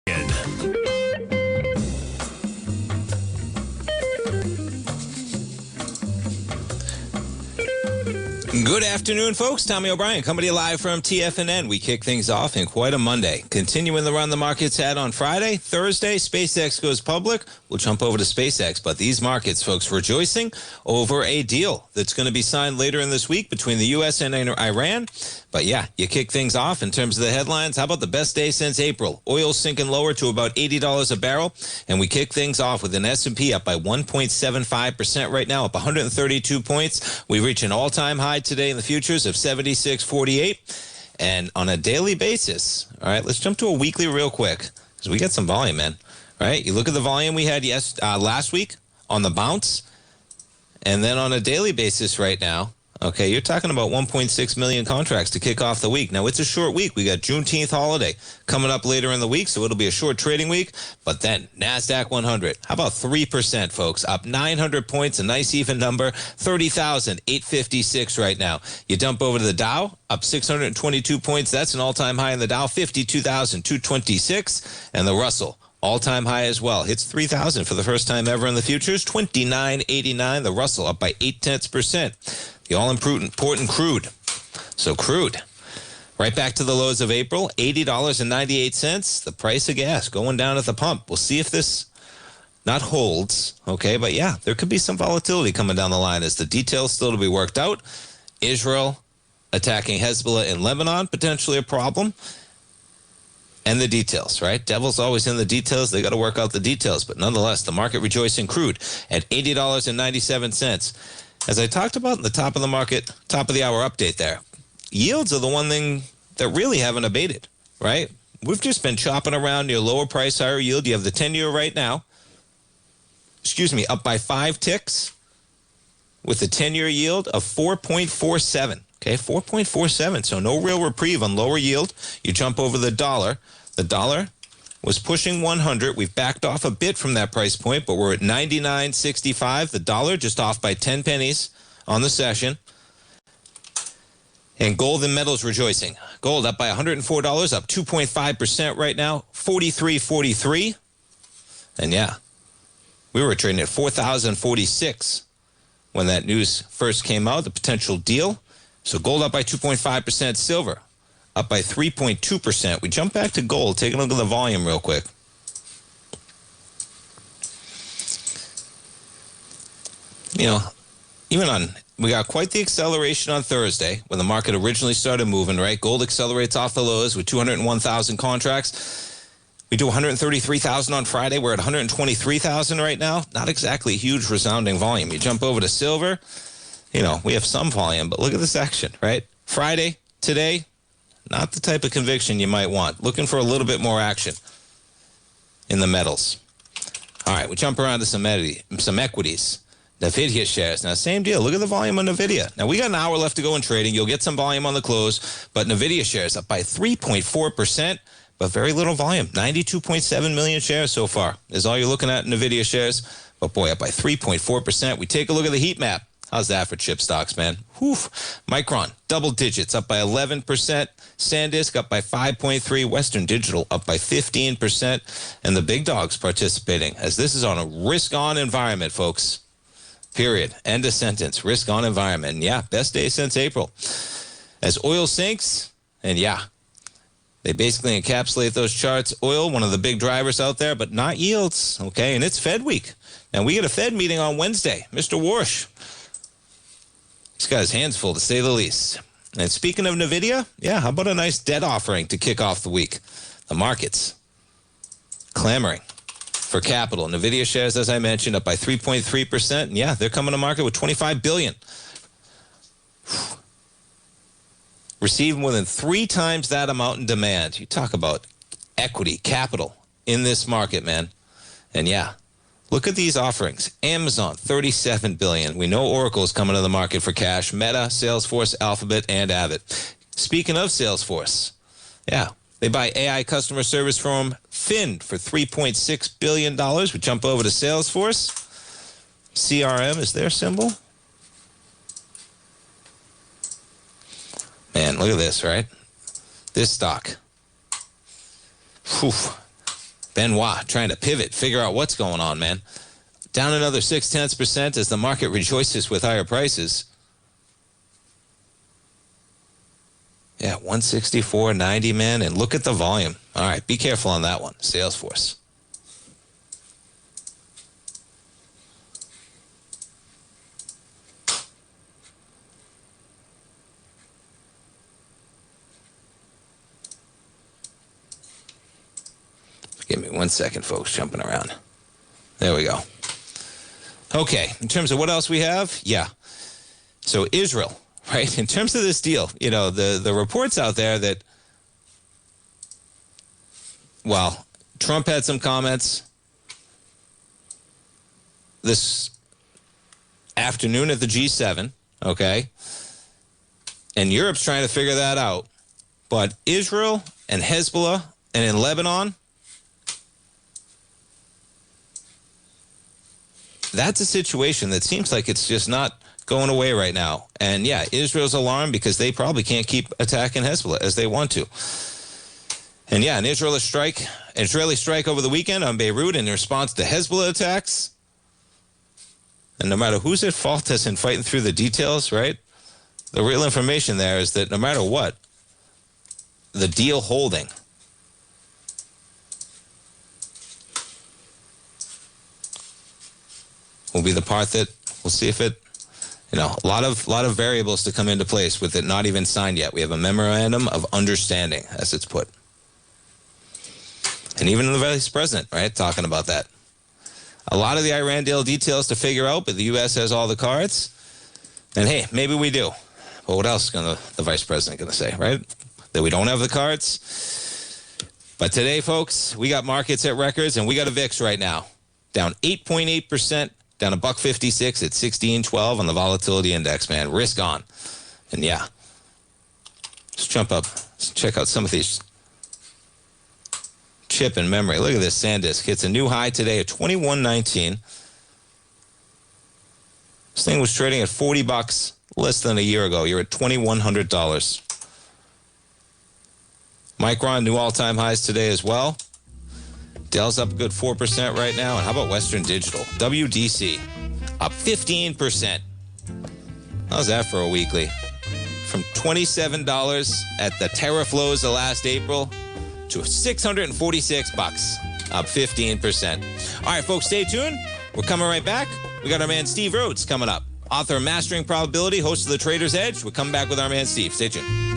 Good afternoon, folks. Tommy O'Brien coming to you live from TFNN. We kick things off in quite a Monday. Continuing the run the markets had on Friday. Thursday, SpaceX goes public. We'll jump over to SpaceX. But these markets, folks, rejoicing over a deal that's going to be signed later in this week between the U.S. and Iran. But yeah, you kick things off in terms of the headlines. How about the best day since April? Oil sinking lower to about $80 a barrel. And we kick things off with an S&P up by 1.75% right now, up 132 points. We reach an all-time high today in the futures of 76.48. And on a daily basis, all right, let's jump to a weekly real quick because we got some volume, man. All right, you look at the volume we had last week on the bounce, and then on a daily basis right now, okay, you're talking about 1.6 million contracts to kick off the week. Now, it's a short week. We got Juneteenth holiday coming up later in the week, so it'll be a short trading week. But then, NASDAQ 100, how about 3%, folks? Up 900 points, a nice even number, 30,856 right now. You dump over to the Dow, up 622 points. That's an all-time high in the Dow, 52,226. And the Russell, all-time high as well. Hits 3,000 for the first time ever in the futures, 29.89. The Russell up by 0.8%. The all-important crude. So crude, right back to the lows of April, $80.98. The price of gas going down at the pump. We'll see if this not holds, okay? But yeah, there could be some volatility coming down the line as the details still to be worked out. Israel attacking Hezbollah in Lebanon, potentially a problem. And the details, right? Devil's always in the details. They got to work out the details. But nonetheless, the market rejoicing crude at $80.97. As I talked about in the top of the market, top of the hour update there, yields are the one thing that really haven't abated, right? We've just been chopping around near lower price, higher yield. You have the 10-year right now, up by 5 ticks with a 10-year yield of 4.47. Okay, 4.47. So no real reprieve on lower yield. You jump over the dollar. The dollar was pushing 100. We've backed off a bit from that price point, but we're at 99.65. The dollar just off by 10 pennies on the session. And gold and metals rejoicing. Gold up by $104, up 2.5% right now, 43.43. And yeah, we were trading at 4,046 when that news first came out, the potential deal. So gold up by 2.5%, silver up by 3.2%. We jump back to gold, take a look at the volume real quick. You know, we got quite the acceleration on Thursday when the market originally started moving, right? Gold accelerates off the lows with 201,000 contracts. We do 133,000 on Friday. We're at 123,000 right now. Not exactly huge resounding volume. You jump over to silver, you know, we have some volume, but look at this action, right? Friday, today, not the type of conviction you might want. Looking for a little bit more action in the metals. All right, we jump around to some equities. NVIDIA shares. Now, same deal. Look at the volume on NVIDIA. Now, we got an hour left to go in trading. You'll get some volume on the close, but NVIDIA shares up by 3.4%, but very little volume. 92.7 million shares so far is all you're looking at in NVIDIA shares. But boy, up by 3.4%. We take a look at the heat map. How's that for chip stocks, man? Whew. Micron, double digits, up by 11%. SanDisk up by 5.3%. Western Digital up by 15%. And the big dogs participating, as this is on a risk-on environment, folks. Period. End of sentence. Risk-on environment. And yeah, best day since April. As oil sinks, and yeah, they basically encapsulate those charts. Oil, one of the big drivers out there, but not yields, okay? And it's Fed week. And we get a Fed meeting on Wednesday. Mr. Warsh. He's got his hands full, to say the least. And speaking of NVIDIA, yeah, how about a nice debt offering to kick off the week? The markets clamoring for capital. NVIDIA shares, as I mentioned, up by 3.3%. And yeah, they're coming to market with $25 billion. Receive more than 3 times that amount in demand. You talk about equity, capital in this market, man. And yeah, look at these offerings. Amazon, $37 billion. We know Oracle is coming to the market for cash. Meta, Salesforce, Alphabet, and Abbott. Speaking of Salesforce, yeah, they buy AI customer service firm Fin for $3.6 billion. We jump over to Salesforce. CRM is their symbol. Man, look at this, right? This stock. Whew. Benoit trying to pivot, figure out what's going on, man. Down another 0.6% as the market rejoices with higher prices. Yeah, 164.90, man. And look at the volume. All right, be careful on that one. Salesforce. Give me 1 second, folks, jumping around. There we go. Okay, in terms of what else we have, yeah. So Israel, right? In terms of this deal, you know, the reports out there that, well, Trump had some comments this afternoon at the G7, okay? And Europe's trying to figure that out. But Israel and Hezbollah and in Lebanon, that's a situation that seems like it's just not going away right now. And yeah, Israel's alarmed because they probably can't keep attacking Hezbollah as they want to. And yeah, an Israeli strike over the weekend on Beirut in response to Hezbollah attacks. And no matter who's at fault as in fighting through the details, right? The real information there is that no matter what, the deal holding will be the part that we'll see if it, you know, a lot of variables to come into place with it not even signed yet. We have a memorandum of understanding, as it's put. And even the vice president, right, talking about that. A lot of the Iran deal details to figure out, but the U.S. has all the cards. And hey, maybe we do. But what else is the vice president going to say, right? That we don't have the cards? But today, folks, we got markets at records, and we got a VIX right now. Down 8.8%. Down $1.56 at 1612 on the volatility index, man. Risk on. And yeah, let's jump up. Let's check out some of these chip and memory. Look at this SanDisk. Hits a new high today at 21.19. This thing was trading at $40 less than a year ago. You're at $2,100. Micron, new all-time highs today as well. Dell's up a good 4% right now. And how about Western Digital? WDC up 15%. How's that for a weekly? From $27 at the tariff lows of last April to $646, up 15%. All right, folks, stay tuned. We're coming right back. We got our man Steve Rhodes coming up. Author of Mastering Probability, host of The Trader's Edge. We're coming back with our man Steve. Stay tuned.